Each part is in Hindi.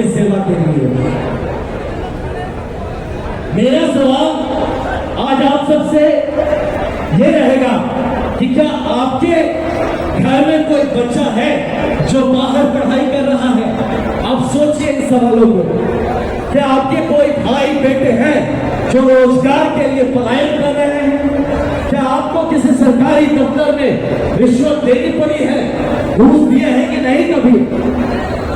आपके सेवा के लिए। मेरा सवाल आज आप सबसे ये रहेगा कि क्या आपके घर में कोई बच्चा है जो बाहर पढ़ाई कर रहा है? आप सोचिए इन सवालों को। क्या आपके कोई भाई बेटे हैं जो रोजगार के लिए पलायन कर रहे हैं? क्या आपको किसी सरकारी दफ्तर में रिश्वत देनी पड़ी है, घूस दिए हैं कि नहीं कभी?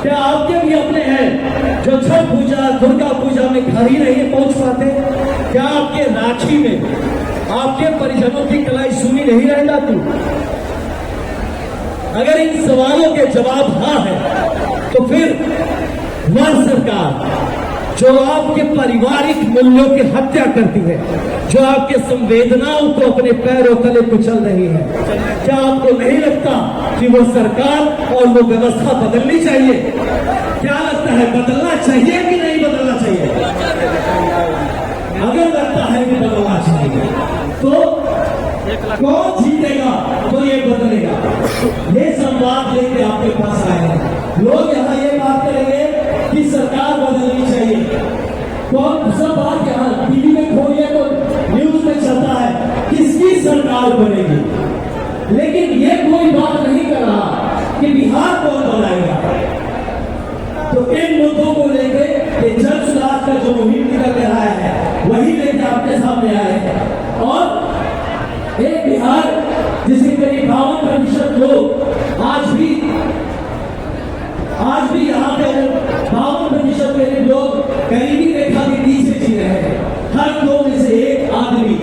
क्या आपके भी अपने हैं जो छठ पूजा दुर्गा पूजा में घर ही नहीं पहुंच पाते? क्या आपके राखी में आपके परिजनों की कलाई सुनी नहीं रह जाती? अगर इन सवालों के जवाब हाँ है तो फिर वह सरकार जो आपके पारिवारिक मूल्यों की हत्या करती है, जो आपके संवेदनाओं को अपने पैरों तले कुचल रही है, क्या आपको नहीं लगता कि वो सरकार और वो व्यवस्था बदलनी चाहिए? क्या लगता है, बदलना चाहिए कि नहीं बदलना चाहिए? अगर लगता है कि बदलना चाहिए तो कौन जीतेगा तो ये बदलेगा? ये संवाद लेके आपके पास आए हैं। लोग यहाँ ये बात करेंगे कि सरकार बदलनी चाहिए। कौन सब बात यहाँ टीवी में खोलिए तो न्यूज में चलता है किसकी सरकार बनेगी, लेकिन ये कोई बात नहीं कर रहा कि बिहार कौन बनाएगा। तो इन मुद्दों को लेकर ये जन सुराज का जो मुहिम निकल के आया है वही लेके आपके सामने आए हैं। और एक बिहार जिसके करीब 52% लोग आज भी यहाँ पे 52% करीब लोग गरीबी रेखा के नीचे जी रहे हैं। हर 2 में से एक आदमी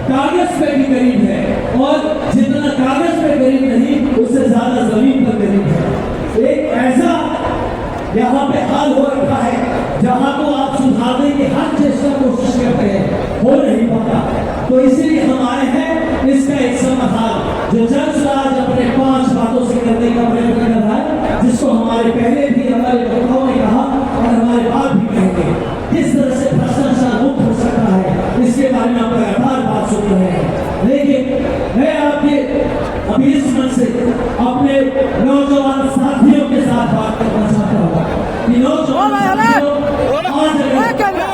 कागज पे भी गरीब है, और जितना कागज पे गरीब नहीं उससे ज्यादा जमीन पर गरीब है। एक ऐसा यहाँ पे हाल हो रखा है जहाँ को आप सुधारने की हर चेष्टा कोशिश करते हैं, हो नहीं पाता। तो इसीलिए हम आए हैं इसका एक समाधान जो जन सुराज अपने 5 बातों से करने का प्रयत्न कर रहा है, जिसको हमारे पहले भी हमारे वक्ताओं ने कहा और हमारे बाद भी कहेंगे। किस तरह से भ्रष्टाचार मुक्त हो सकता है इसके बारे में आप लगातार बात सुन रहे हैं। लेकिन मैं आपके अभी इस मन से अपने नौजवान साथियों के साथ बात करना चाहता हूँ कि नौजवान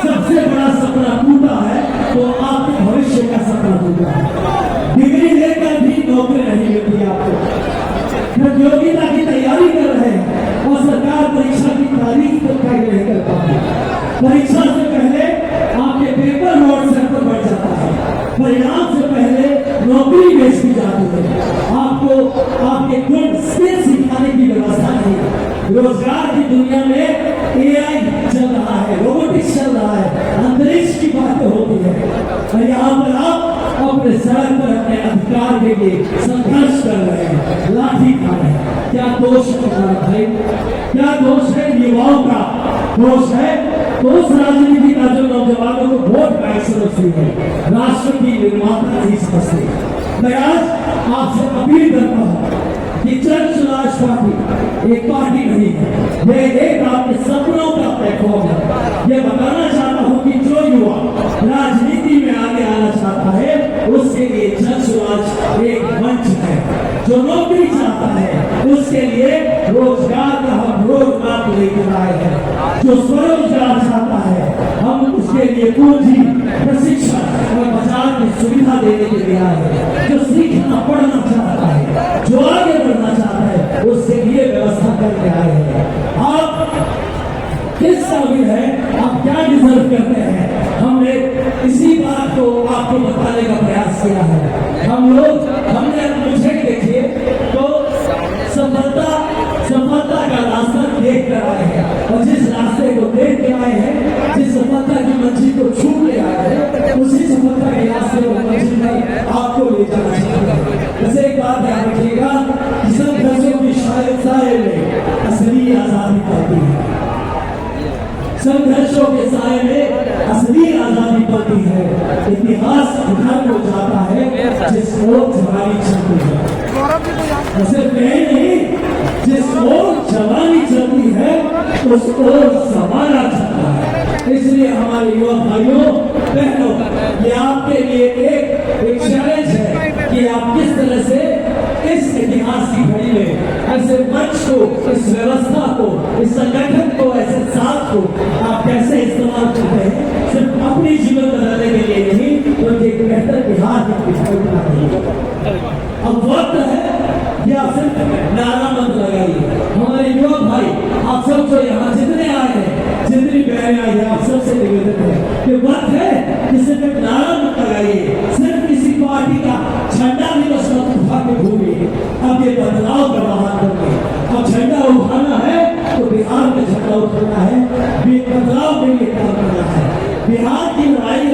सबसे बड़ा सपना टूटा है तो आपके भविष्य का सपना टूटा है। डिग्री लेकर भी नौकरी नहीं मिलती आपको, प्रतियोगिता की तैयारी कर रहे हैं और सरकार परीक्षा की तारीख तक तय नहीं कर पाती। परीक्षा से पहले आपके पेपर नोट सर पर बढ़ जाता है, परिणाम से पहले नौकरी बेच दी जाती है। आपको आपके गुण स्किल सिखाने की व्यवस्था नहीं है। रोजगार की दुनिया में AI चल रहा है, रोबोटिक्स चल रहा है, अंतरिक्ष की बातें होती है, और यहाँ पर आप अपने सड़क पर अपने अधिकार के लिए संघर्ष कर रहे हैं, लाठी खा रहे हैं। क्या दोष है तुम्हारा भाई? क्या दोष है युवाओं का? दोष है तो उस राजनीति का जो नौजवानों को वोट बैंक समझती है, राष्ट्र की निर्माता नहीं समझती। मैं आज आपसे अपील करता हूँ कि जन सुराज पार्टी एक पार्टी नहीं है, ये एक आपके सपनों का प्लेटफॉर्म है। ये बताना चाहता हूँ कि जो युवा राजनीति में आगे आना चाहता है उसके लिए जन सुराज एक मंच है। जो नौकरी चाहता है उसके लिए रोजगार का हम रोड मैप लेकर आए हैं। जो स्वरोजगार चाहता है हम उसके लिए पूंजी, प्रशिक्षण और बाजार की सुविधा देने के लिए आए हैं। जो सीखना पढ़ना चाहता है, जो आगे बढ़ना चाहता है, उसके लिए व्यवस्था करके आए हैं। आप किस काबिल है, आप क्या डिजर्व करते हैं, हमने इसी बात को आपको बताने का प्रयास किया है। हमने मुझे देखिए तो सफलता का रास्ता देख कर आए हैं, और जिस रास्ते को देख के आए हैं, जिस सफलता की मंजिल को छू के आए हैं, उसी सफलता के रास्ते को मंजिल में आपको ले जाना चाहिए। वैसे एक बात याद रखिएगा कि संघर्षों की साए में असली आजादी पाती है। संघर्षों के साए में असली आजादी पाती है। इतिहास उधर को जाता है जिस ओर जवानी चलती है, सिर्फ यही नहीं, जिस ओर जवानी चलती है उस ओर जमाना चलता है। इसलिए हमारे युवा भाइयों बहनों, ये आपके लिए एक चैलेंज है कि आप किस तरह से इस इतिहास की घड़ी में ऐसे मंच को, इस व्यवस्था को, इस संगठन को, ऐसे साथ को आप कैसे इस्तेमाल करते हैं, सिर्फ अपनी जीवन बदलने के लिए नहीं, बल्कि एक बेहतर बिहार की कल्पना के लिए। अब वक्त है कि आप सिर्फ नारा मत लगाइए। हमारे युवक भाई, आप सब जो यहाँ जितने आए हैं, जितनी बहनें आई हैं, आप सबसे निवेदन है कि वक्त है कि सिर्फ नारा मत लगाइए, सिर्फ किसी पार्टी का झंडा भी बस मत उठा के घूमिए। अब ये बदलाव का बहार करके अब झंडा उठाना है तो बिहार में झंडा उठाना है, बदलाव के लिए काम करना है। बिहार की लड़ाई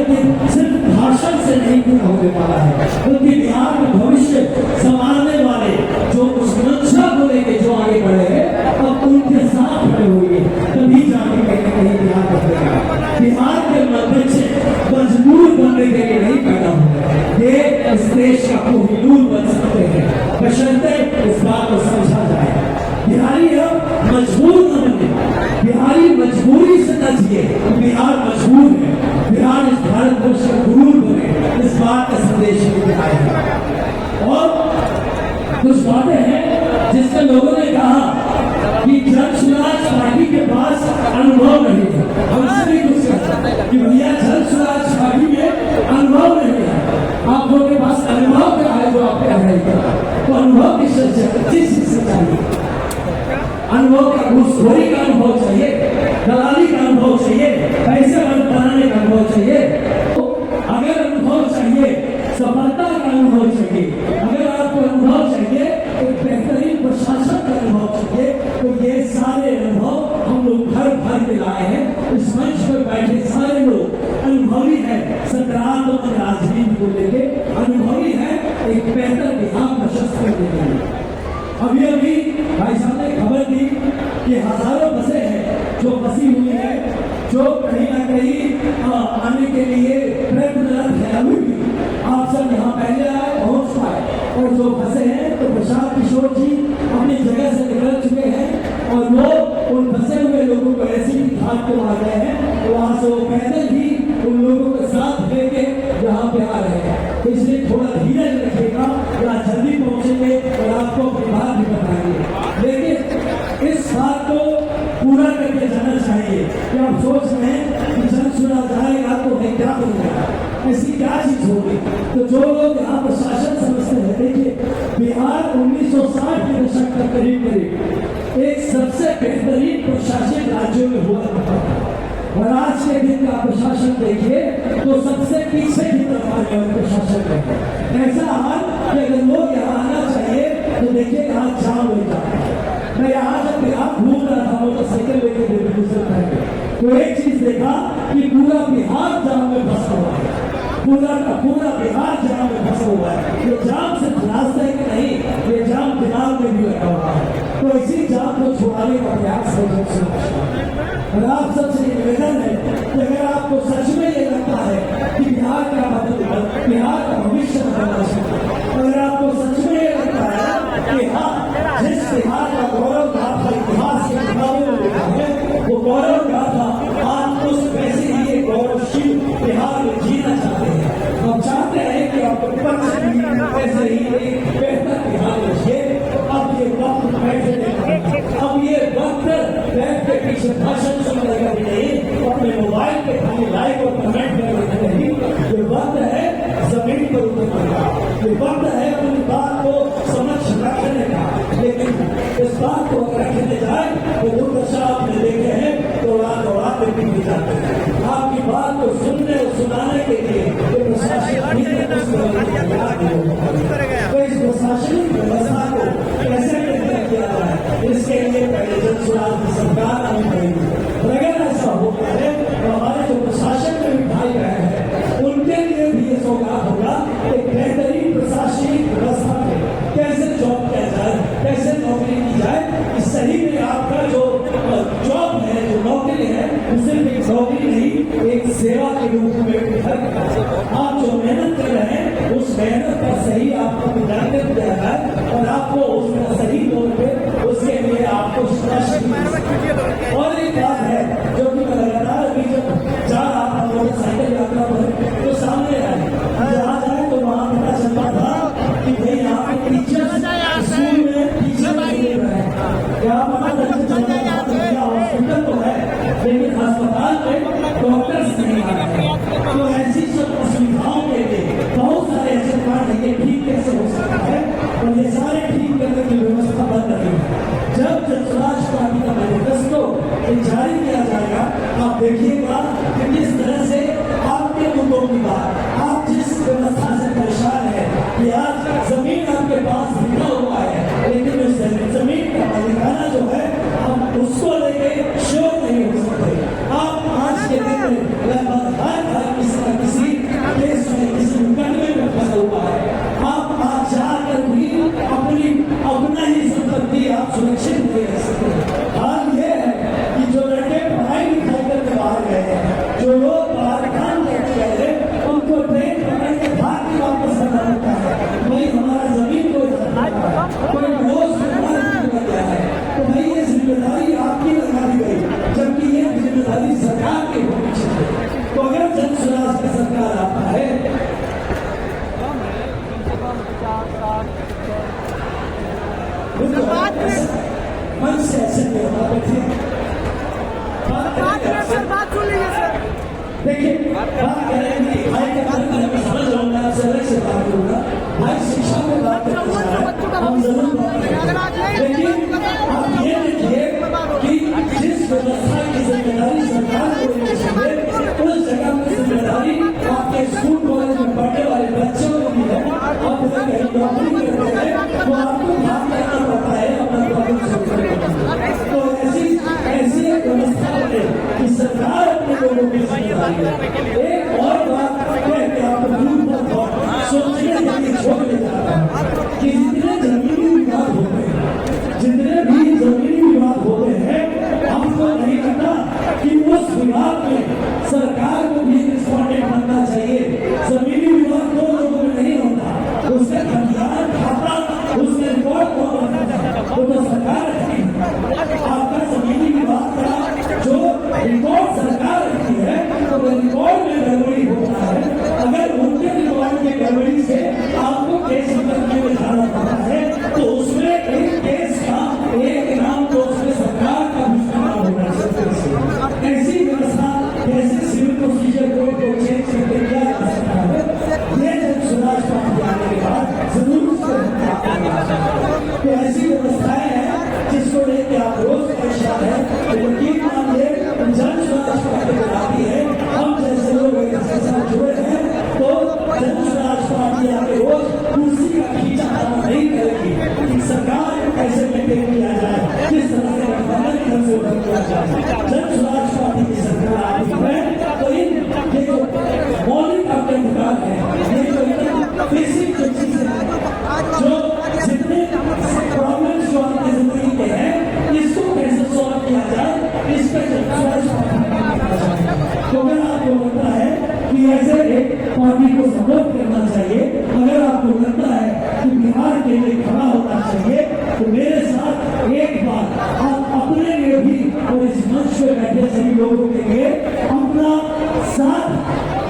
सिर्फ भाषण से नहीं पूरा होने वाला है, क्योंकि बिहार में भविष्य संभालने वाले जो उस मंशा को लेकर जो आगे बढ़े हैं, अब उनके साथ खड़े हुए तभी जाके कहीं कहीं बिहार बदलेगा। बिहार के बच्चे मजबूर बनने के लिए नहीं पैदा हुए, ये इस देश का कोहिनूर बन सकते हैं, बशर्ते इस बात को समझा जाए। बिहारी अब मजबूर न बने, बिहारी मजबूरी से न जिए, बिहार मजबूर है। बिहार इस भारत वर्ष का गुरूर बने, इस बात का संदेश आए हैं। और कुछ बातें हैं जिसमें लोगों ने कहा कि जन स्वराज पार्टी के पास अनुभव नहीं है। हमसे भी कुछ कहता कि भैया जन स्वराज पार्टी में अनुभव नहीं है, आप लोगों के पास अनुभव क्या है जो आप कह रहे हैं? तो अनुभव की चीज से चाहिए, अनुभव का घूसखोरी का अनुभव चाहिए, दलाली का अनुभव चाहिए, पैसे बनाने का अनुभव चाहिए। तो अगर अनुभव चाहिए, सफलता का अनुभव चाहिए, अगर आपको अनुभव चाहिए, एक बेहतरीन प्रशासन का अनुभव चाहिए, तो ये सारे अनुभव हम लोग भर भर के लाए हैं। इस मंच पर बैठे सारे लोग अनुभवी है, सकारात्मक राजनीति को लेके अनुभवी है, एक बेहतर बिहार प्रशस्त करने के लिए। अभी अभी भाई साहब ने खबर दी कि हजारों बसें हैं जो फंसी हुई है, जो कहीं ना कहीं आने के लिए प्रयत्नरत है। अभी भी आप सब यहाँ पहले आए, पहुंच पाए, और जो फंसे हैं तो प्रशांत किशोर जी अपनी जगह से निकल चुके हैं और वो उन फंसे हुए लोगों को ऐसी घाट को आ गए हैं, वहां से वो पैदल ही उन लोगों के साथ लेके यहाँ पे आ रहे हैं। तो इसलिए थोड़ा धीरज रखिएगा, यहाँ जल्दी पहुंचेंगे और आपको अपनी बात भी बताएंगे। लेकिन इस बात को पूरा करके जाना चाहिए कि आप सोच रहे हैं कि जन सुना जाएगा तो मैं क्या करूँगा, ऐसी क्या चीज होगी। तो जो लोग यहाँ प्रशासन समझते हैं, देखिए बिहार 1960 के दशक तक करीब एक सबसे बेहतरीन प्रशासित राज्यों में हुआ करता था, और आज के दिन का प्रशासन देखिए तो सबसे पीछे की तरफ आ गया प्रशासन में। ऐसा हाल कि अगर लोग यहाँ आना चाहिए तो देखिए यहाँ जाम हो जाता है। मैं यहाँ जब बिहार घूम रहा था मोटरसाइकिल लेके गुजर रहे तो एक चीज देखा कि पूरा बिहार जाम में फंसा हुआ है, पूरा का पूरा बिहार जाम में फंसा हुआ है। ये जाम सिर्फ रास्ते है कि नहीं, ये जाम दिमाग में भी लगा हुआ है। तो इसी जाम को छुड़ाने का प्रयास हो और आप सबसे निवेदन है कि अगर आपको सच में ये लगता है कि बिहार का मतलब बिहार का भविष्य बदलना चाहिए, अगर आपको सच में ये लगता है कि हाँ, जिस बिहार का गौरव गाथा इतिहास के किताबों में लिखा है वो गौरव गाथा आप उस वैसे ही एक गौरवशील बिहार में जीना चाहते हैं, हम चाहते हैं कि आप विपक्ष भी ऐसे ही एक बेहतर बिहार में जिए। तो अब ये वक्त बैठने का, अब ये वक्त बैठ के पीछे भाषण सुनने का भी नहीं, अपने मोबाइल पे खाली लाइक और कमेंट करने का नहीं, ये वक्त है जमीन पर उतरने का, ये वक्त है अपनी बात को समझ रखने का। लेकिन इस बात को रखने जाए तो दुर्दशा आपने देखे हैं, दौड़ा के पीछे जाते हैं। आपकी बात को सुनने और सुनाने के लिए प्रशासन तो इस प्रशासनिक व्यवस्था को कैसे बेहतर किया जाए, इसके लिए पहले जन सुराज की सरकार आनी पड़ेगी। अगर ऐसा होता है तो हमारे जो प्रशासन में भी भाई बहन है उनके लिए भी ये सौगात होगा, एक बेहतरीन प्रशासनिक व्यवस्था में कैसे जॉब किया जाए, कैसे नौकरी की जाए। इस सही में आपका जो जॉब है, जो नौकरी है, सिर्फ एक नौकरी नहीं, एक सेवा के रूप में आप जो मेहनत कर रहे हैं उस मेहनत का सही आपको मूल्यांकन किया जाए और आपको उसका सही तौर पे उसके लिए आपको और एक बात है जो कि मैं लगातार अभी जब जा रहा था मोटरसाइकिल यात्रा पर तो सामने आए, जहाँ जाए तो वहाँ पता चलता था कि भाई यहाँ पे टीचर्स ठीक करने की व्यवस्था बन रही है। जब जनसुराज पार्टी का मैनिफेस्टो जारी किया जाएगा, आप देखिएगा कि किस तरह से आपके मुद्दों की बात, आप जिस व्यवस्था से परेशान है कि आज जमीन आपके पास बिका हुआ है, लेकिन उस जमीन का मालिकाना जो है हम उसको लेके श्योर नहीं हो सकते। आप आज के दिन में लगभग हर किसी न किसी केस में, किसी मुकदमे में फंसा हुआ है। आप आज जाकर भी अपना ही संपत्ति आप सुरक्षित नहीं रह सकते। हाल ये है कि जो लड़के पढ़ाई लिखाई करके बाहर गए हैं, जो लोग बाहर काम करके गए हैं, उनको ट्रेन पकड़ के भाग के वापस आना होता है। वही हमारा जमीन कोई रोज कर गया है, तो भाई ये जिम्मेदारी आपकी लगा दी गई, जबकि ये जिम्मेदारी सरकार की होनी चाहिए। तो अगर जनसुराज की सरकार आता है, मन से ऐसे बात सुन लीजिए सर। देखिए, बात करेंगे भाई के बारे में, मैं समझ रहा हूँ, मैं आपसे अलग से बात करूँगा। भाई शिक्षा में बात करते हैं, हम जरूर बात करेंगे, लेकिन आप ये देखिए कि जिस व्यवस्था की जिम्मेदारी सरकार को लेनी चाहिए, उस जगह पर जिम्मेदारी आपके स्कूल कॉलेज में पढ़ने वाले बच्चों को भी है। आप उधर कहीं नौकरी करते हैं, तो आपको भाग करना पड़ता है अपना प्रॉब्लम सॉल्व करने के लिए। तो ऐसी एक व्यवस्था बने कि सरकार अपने लोगों की जिम्मेदारी है। एक और बात है कि आप सोचने के लिए छोड़ ले जाता है कि जितने जमीनी विवाद होते हैं, जितने भी जमीनी विवाद होते हैं, हमको नहीं लगता कि उस विवाद में सरकार को भी रिस्पॉन्डेंट बनना चाहिए। जमीनी विवाद दो लोगों में नहीं होता, उसका खतियान खाता, उसका रिकॉर्ड कौन बनाता है, वो तो सरकार रखती है। आपका जमीनी विवाद का जो रिकॉर्ड सरकार रखती है, तो वो रिकॉर्ड में गड़बड़ी होता है। अगर उनके रिकॉर्ड में गड़बड़ी से आपको केस मुकदमे में जाना पड़ता है, तो उसमें एक केस का एक नाम तो उसमें सरकार का भी इस्तेमाल होना चाहिए। ऐसी व्यवस्था जैसे सिविल प्रोसीजर कोड को चेंज करके किया जा सकता है, ये जनसुराज पार्टी आने के बाद जरूर तो ऐसी व्यवस्थाएं हैं जिसको लेकर आप रोज परेशान है। यकीन मानिए जनसुराज पार्टी बनाती है, हम जैसे लोग इसके साथ जुड़े हैं, तो जनसुराज पार्टी आगे रोज कुर्सी का खींचा काम नहीं करेगी कि सरकार को कैसे मेंटेन किया जाए, किस तरह से गठबंधन की तरफ से उठा किया जाए। जनसुराज पार्टी की सरकार आती है तो ये जो मौलिक आपके अधिकार है, ये जो बेसिक जो चीजें हैं, जो जितने प्रॉब्लम्स जो आपकी जिंदगी के हैं, इसको कैसे सॉल्व किया जाए, इस पर जनसुराज तो अगर आपको लगता है कि ऐसे एक पार्टी को सपोर्ट करना चाहिए, अगर आपको लगता है कि बिहार के लिए खड़ा होना चाहिए, तो मेरे साथ एक बार आप अपने लिए भी और इस मंच पे बैठे सभी लोगों के लिए अपना साथ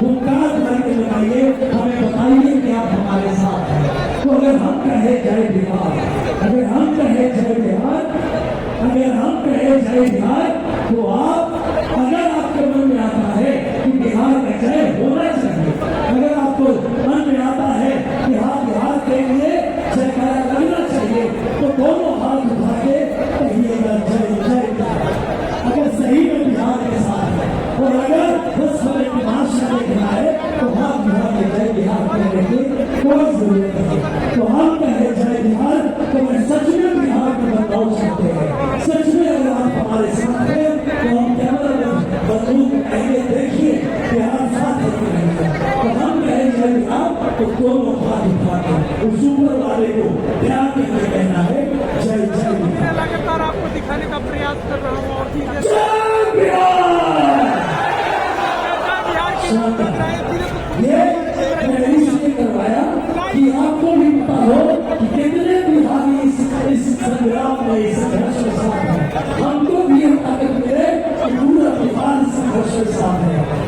हुंकार करके लगाइए, हमें बताइए कि आप हमारे साथ हैं। तो अगर हम कहे जय बिहार, अगर हम कहे जय बिहार, अगर हम कहे जय बिहार, तो आप अगर आपके मन में आता है कि बिहार का जय होना चाहिए, अगर आपको मन में आता है कि हाँ बिहार के लिए जयकारा करना चाहिए, तो दोनों हाथ उठा के कहिएगा जय जय बिहार। अगर सही में बिहार के साथ है, और अगर बस हमें तमाशा देखना है, तो हाँ बिहार के जय बिहार करने की कोई जरूरत नहीं। तो हम कहे जय बिहार, तो मैं सच में बिहार को बदलाव चाहते हैं। सच में अगर आप हमारे साथ हैं, तो हम कैमरा बंदूक कहेंगे देखिए बिहार साथ है कि नहीं है। तो हम कहे जय बिहार, तो दोनों हाथ उठा के उस ऊपर वाले को ध्यान देकर कहना है जय जय बिहार। लगातार आपको दिखाने का प्रयास कर रहा हूँ और जय बिहार। ये मैंने इसलिए करवाया कि आपको भी पता हो कि कितने बिहारी इस संग्राम में, इस संघर्ष के साथ हैं। हमको भी ये ताकत मिले कि पूरा बिहार इस संघर्ष के साथ है।